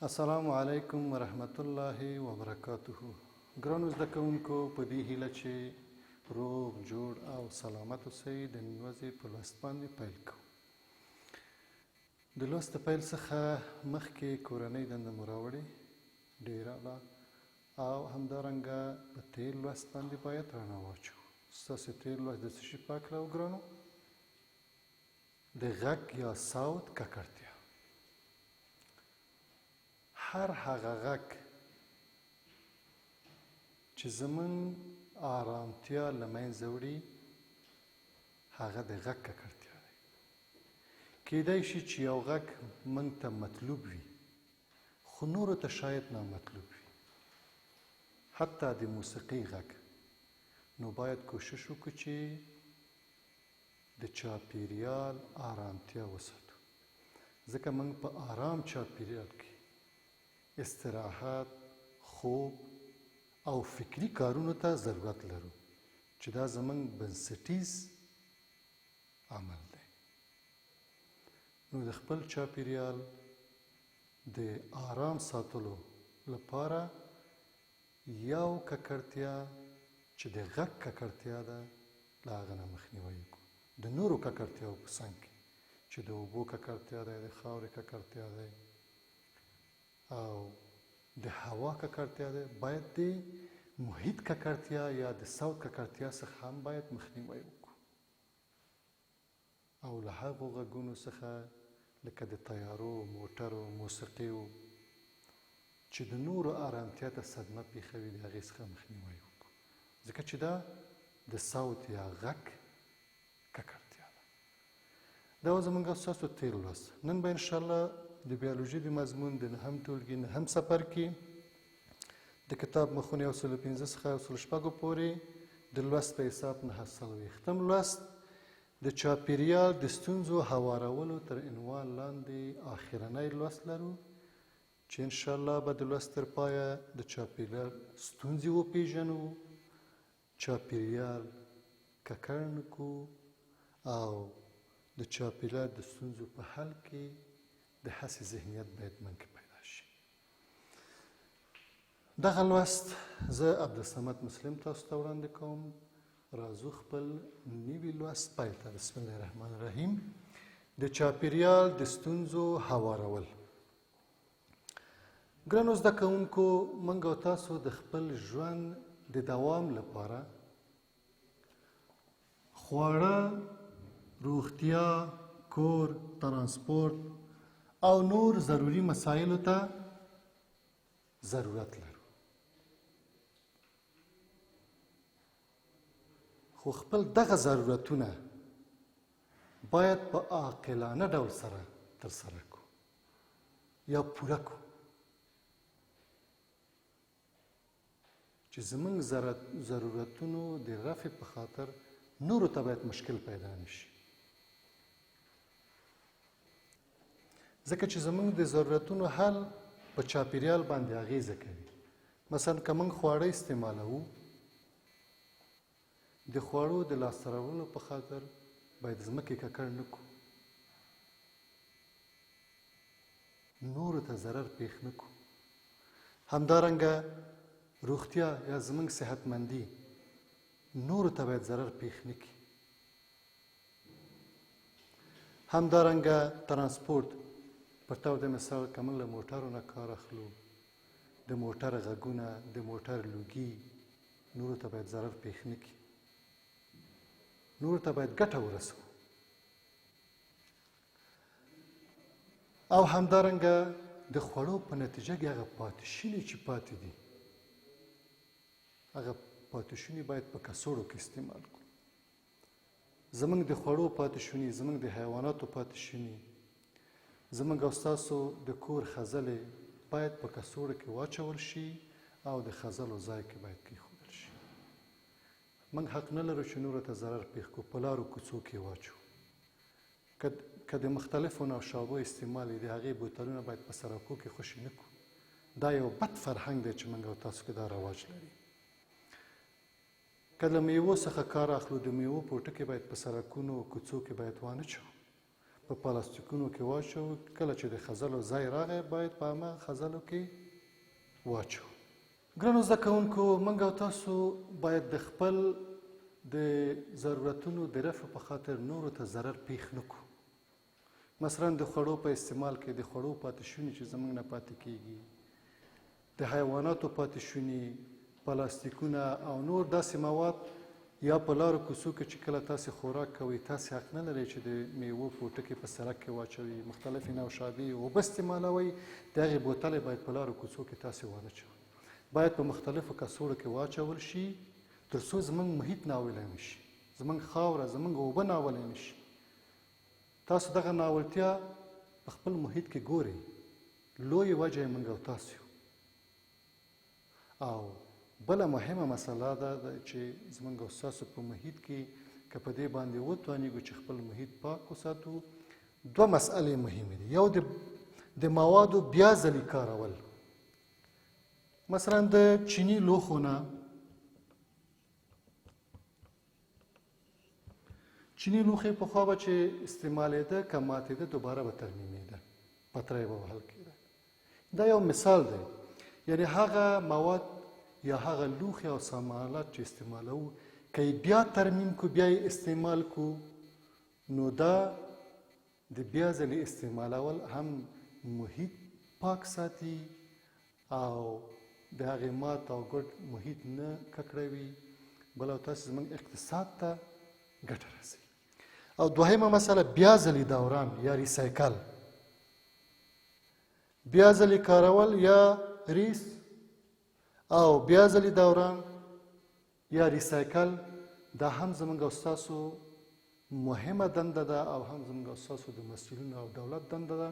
السلام علیکم ورحمت الله وبرکاته. ګرانو زده کوونکو، په دې هیله چې روغ جوړ او سلامت اوسئ، د نن ورځې په لوست باندې پیل کوو. د لوست د پیل څخه مخکې کورنۍ دنده مو راوړې، ډېره اعلی، او همدارنګه په تېر لوست باندې باید رڼا واچوو. ستاسو تېر لوست د څه شي په هکله و ګرانو؟ د غږ یا صوت ککړتیا. هر هغه غږ چې زموږ آرامتیا له منځه وړي، هغه د غږ ککړتیا دی. کیدای شي چې یو غږ موږ ته مطلوب وي، خو نورو ته شاید نامطلوب وي، حتی د موسیقۍ غږ. نو باید کوشش وکړو چې د چاپیریال آرامتیا وساتو، ځکه موږ په آرام چاپیریال کې استراحت، خوب او فکری کارونو ته ضرورت لرو، چې دا زموږ بنسټیز عمل دی. نو د خپل چاپیریال د آرام ساتلو لپاره یو ککړتیا چې د غږ ککړتیا ده، له هغه نه مخنیوی وکړو. د نورو ککړتیاو په څنګ کې چې د اوبو ککړتیا دی، د خاورې ککړتیا دی او د هوا ککړتیا ده، باید د محیط ککړتیا یا د صوت ککړتیا څخه هم باید مخنیوی وکړو. او له هغو غږونو څخه لکه د طیارو، موټرو، موسیقیو چې د نورو آرامتیا ته صدمه پېښوي، د هغې څخه مخنیوی وکړو، ځکه چې دا د صوت یا غږ ککړتیا ده. دا و زموږ او ستاسو تېر لوست. نن به انشاءالله د بیولوژي د مضمون د نهم ټولګي نهم څپرکي د کتاب مخونه 105 څخه 106 پورې د لوست په حساب 940 لوست د چاپیریال د ستونزو هوارولو تر عنوان لاندې آخرنی لوست لرو، چې انشاءالله به د لوست تر پایه د چاپیریال ستونزې وپېژنو، چاپیریال ککړ نه کړو او د چاپیریال د ستونزو په حل کې د هڅې ذهنیت باید موږ کې پیدا شي. دغه لوست زه عبدالصمد مسلم تاسو ته وړاندې کوم. راځو خپل نوي لوست پیل ته. بسم الله الرحمن الرحیم. د چاپیریال د ستونزو هوارول. ګرانو زده کوونکو، موږ او تاسو د خپل ژوند د دوام لپاره خواړه، روغتیا، کور، ترانسپورت او نور ضروري مسایلو ته ضرورت لرو، خو خپل دغه ضرورتونه باید په عاقلانه ډول سره ترسره کړو یا پوره کړو، چې زموږ ضرورتونو د رفع په خاطر نورو ته باید مشکل پیدا نشي، ځکه چې زموږ د ضرورتونو حل په چاپیریال باندې اغیزه کوي. مثلا که موږ خواړه استعمالوو، د خوړو د لاسته راوړلو په خاطر باید ځمکې ککړ نه کړو، نورو ته ضرر پېښ نه کړو. همدارنګه روغتیا یا زموږ صحتمندي نورو ته باید ضرر پېښ نه کړي. همدارنګه ترانسپورت، په طور د مثال که موږ له موټرو نه کار اخلو، د موټر غږونه، د موټر لوګي نورو ته باید ضرر پېښ نه کړي، نورو ته باید ګټه ورسوو. او همدارنګه د خوړو په نتیجه کې هغه پاتې شوني چې پاتې دي، هغه پاتې شوني باید په کڅوړو کې استعمال کړو. زموږ د خوړو پاتې شوني، زموږ د حیواناتو پاتې شوني، زموږ او ستاسو د کور خځلې باید په کڅوړو کې واچول شي او د خځلو ځای کې باید کېښودل شي. موږ حق نه لرو چې نورو ته ضرر پېښ کړو، په لارو کوڅو کې واچو. که د مختلفو نوشابو استعمال د هغې بوتلونه باید په سړکو کې خوشي نه کړو. دا یو بد فرهنګ دی چې موږ او تاسو کې دا رواج لري. که له میوو څخه کار اخلو، د میوو پوټکي باید په سړکونو او کوڅو کې باید وانه چوو، په په پلاستیکونو کې واچوو. کله چې د خځلو ځای راغی باید په همه خځلو کې واچوو. ګرانو زده کوونکو، موږ او تاسو باید د خپل د ضرورتونو د رفع په خاطر نورو ته ضرر پیښ نه کړو. مثلا د خوړو په استعمال کې د خوړو پاتې شوني چې زموږ نه پاتې کیږي، د حیواناتو پاتې شوني، پلاستیکونه او نور داسې مواد یا په لارو کوڅو کې چې کله تاسې خوراک کوئ، تاسې حق نه لرئ چې د میوو پوټکي په سړک کې واچوئ، مختلفې نوشابې اوبه استعمالوئ، د هغې بوتلې باید په لارو کوڅو کې تاسې وانه چوئ. باید په مختلفو کڅوړو کې واچول شي تر څو زموږ محیط ناولی نه شي، زموږ خاوره، زموږ اوبه ناولی نه شي. تاسو دغه ناولتیا په خپل محیط کې ګورئ. لویه وجه یې موږ او تاسو یو. او بله مهمه مسله دا ده چې زموږ او ستاسو په محیط کې که په دې باندې وتوانیږو چې خپل محیط پاک وساتو، دوه مسئلې مهمې دي. یو د موادو بیا ځلي کارول. مثلا د چیني لوښو نه چیني لوښی پخوا به چې استعمالېده که ماتېده دوباره به ترمیمېده، پتری به وهل کېده. دا یو مثال دی. یعنی هغه مواد یا هغه لوښي او سامانات چې استعمالوو که یې بیا ترمیم کو، بیا یې استعمال کو، نو دا د بیا ځلې استعمالول هم محیط پاک ساتي او د هغې مات او ګډ محیط نه ککړوي، بل او تاسې زموږ اقتصاد ته ګټه رسوي. او دوهمه مسله بیا ځلې دوران یا ریسایکل. بیا ځلې کارول یا ریس او بیا ځلې دوران یا ریسایکل، دا هم زموږ او ستاسو مهمه دنده ده او هم زموږ او ستاسو د مسؤلینو او دولت دنده ده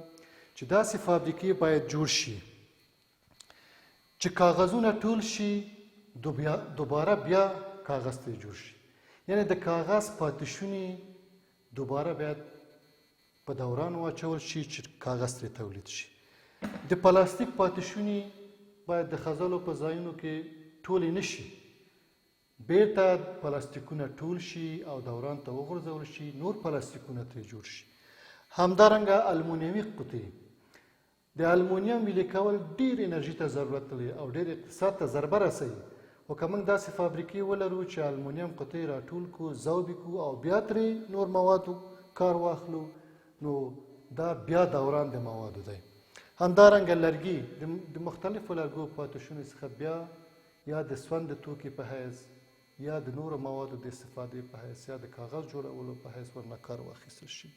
چې داسې فابریکې باید جوړ شي چې کاغذونه ټول شي، دوباره بیا کاغذ ته جوړ شي. یعنی د کاغذ پاتې شوني دوباره باید په دوران واچول شي چې کاغذ ترې تولید شي. د پلاستیک پاتې شوني باید د خځلو په ځایونو کې ټولې نه شي، بیرته پلاستیکونه ټول شي او دوران ته وغورځول شي، نور پلاستیکونه ترې جوړ شي. همدارنګه المونیمي قطۍ، د المونیم ویلې کول ډېر انرژي ته ضرورت لري او ډېر اقتصاد ته ضربه رسوي. خو که موږ داسې فابریکې ولرو چې المونیم قطۍ راټول کړو، ذوب یې کړو او بیا ترې نور موادو کار واخلو، نو دا بیا دوران د موادو دی. همدارنګه لرګي، د مختلفو لرګو پاتې شونو څخه بیا یا د سون د توکي په حیث یا د نورو موادو د استفادې په حیث یا د کاغذ جوړولو په حیث ورنه کار واخیستل شي.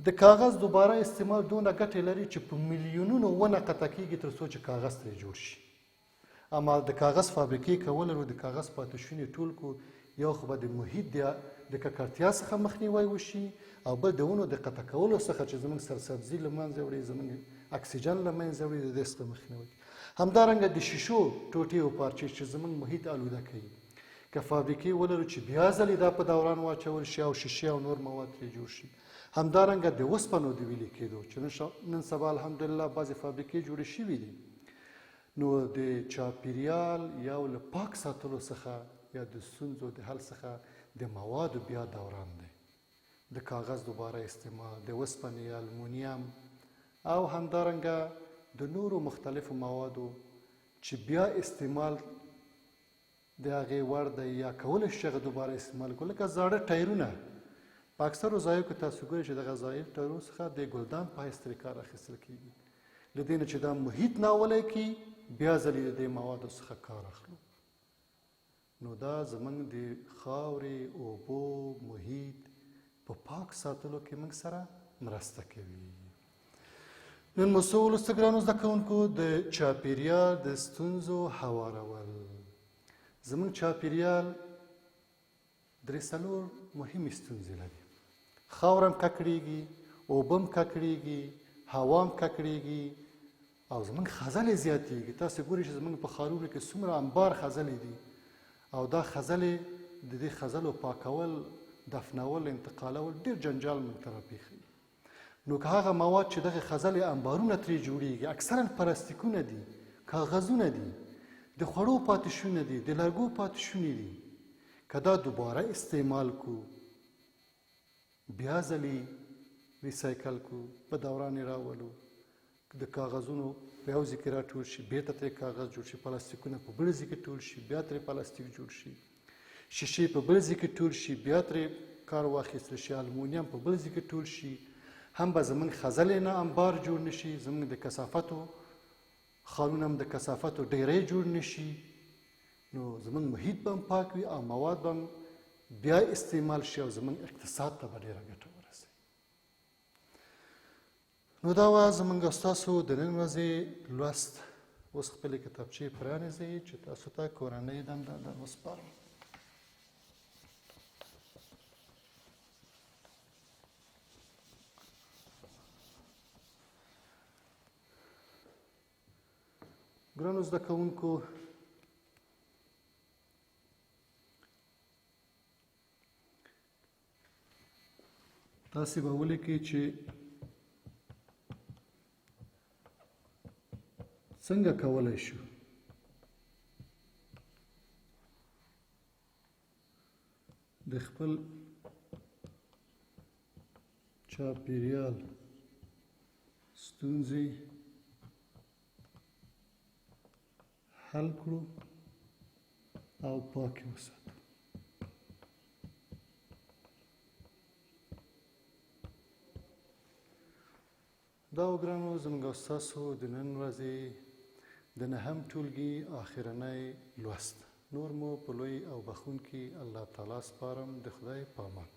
د کاغذ دوباره استعمال دونه ګټې لري چې په میلیونونو ونه قطع کېږي تر څو چې کاغذ ترې جوړ شي. اما د کاغذ فابریکې که ولرو، د کاغذ پاتې شوني ټول کړو، یو خو به د محیط د ککړتیا څخه مخنیوی وشي او بل د ونو د قطع کولو څخه چې زموږ سرسبزي له منځه وړي، زموږ اکسیجن له منځه وړي، د دې څخه مخنیوی. همدارنګه د شیشو ټوټې او پارچې چې زموږ محیط آلوده کوي، که فابریکې ولرو چې بیا ځلې دا په دوران واچول شي او شیشې او نور مواد ترې جوړ شي. همدارنګه د اوسپنو د ویلې کېدو چې نن سبا الحمدلله بعضې فابریکې جوړې شوي دي، نو د چاپیریال یا له پاک ساتلو څخه یا د ستونزو د حل څخه د موادو بیا دوران دی. د کاغذ دوباره استعمال، د اوسپنې، المونیم او همدارنګه د نورو مختلفو موادو چې بیا استعمال د هغې وړ دی یا کولی شي هغه دوباره استعمال کړو. لکه زاړه ټایرونه په اکثرو ځایو کې تاسو ګورئ چې دغه زاړه ټایرونو څخه د ګلدان په حیث ترې کار اخیستل کېږي، له دې نه چې دا محیط ناولی کړي، بیا ځلې د دې موادو څخه کار اخلو. نو دا زموږ د خاورې، اوبو، محیط په پاک ساتلو کې موږ سره مرسته کوي. نن مو څه ولوسته ګرانو زده کوونکو؟ د چاپیریال د ستونزو هوارول. زموږ چاپیریال درې څلور مهمې ستونزې لري. خاوره هم ککړېږي، اوبه هم ککړېږي، هوا هم ککړېږي او زموږ خځلې زیاتېږي. تاسې ګورئ چې زموږ په ښارونو کې څومره انبار خځلې دي او دا خځلې د دې خځلو پاکول، دفنول، انتقالول ډېر جنجال موږ ته راپېښوي. نو که هغه مواد چې دغه خځلې انبارونه ترې جوړېږي اکثرا پلاستیکونه دي، کاغذونه دي، د خوړو پاتې شوني دي، د لرګو پاتې شوني دي، که دا دوباره استعمال کو، بیا ځلې ریسایکل کړو، په دوران یې راولو، د کاغذونو په یو ځای کې راټول شي، بېرته ترې کاغذ جوړ شي، پلاستیکونه په بل ځای کې ټول شي، بیا ترې پلاستیک جوړ شي، شیشې په بل ځای کې ټول شي، بیا ترې کار واخیستل شي، المونیم په بل ځای کې ټول شي. هم به زموږ خځلې نه انبار جوړ نه شي، زموږ د کثافاتو ښارونه هم د کثافاتو ډیری جوړ نه شي، نو زموږ محیط به هم پاک وي او مواد به هم بیا استعمال شي او زموږ اقتصاد ته به ډېره ګټه ورسوي. نو دا وه زموږ ستاسو د نن ورځې لوست. اوس خپلې کتابچې پرانیزئ چې تاسو ته کورنۍ دنده در وسپارم. ګرانو زده کوونکو، تاسې به ولیکئ چې څنګه کولی شو د خپل چاپېریال ستونزې حل کړو او پاکې وساتو. دا و ګرانو زموږ او ستاسو د نن ورځې د نهم ټولګي آخرنی لوست. نور مو په لوی او بخښونکي الله تعالی سپارم. د خدای په امان.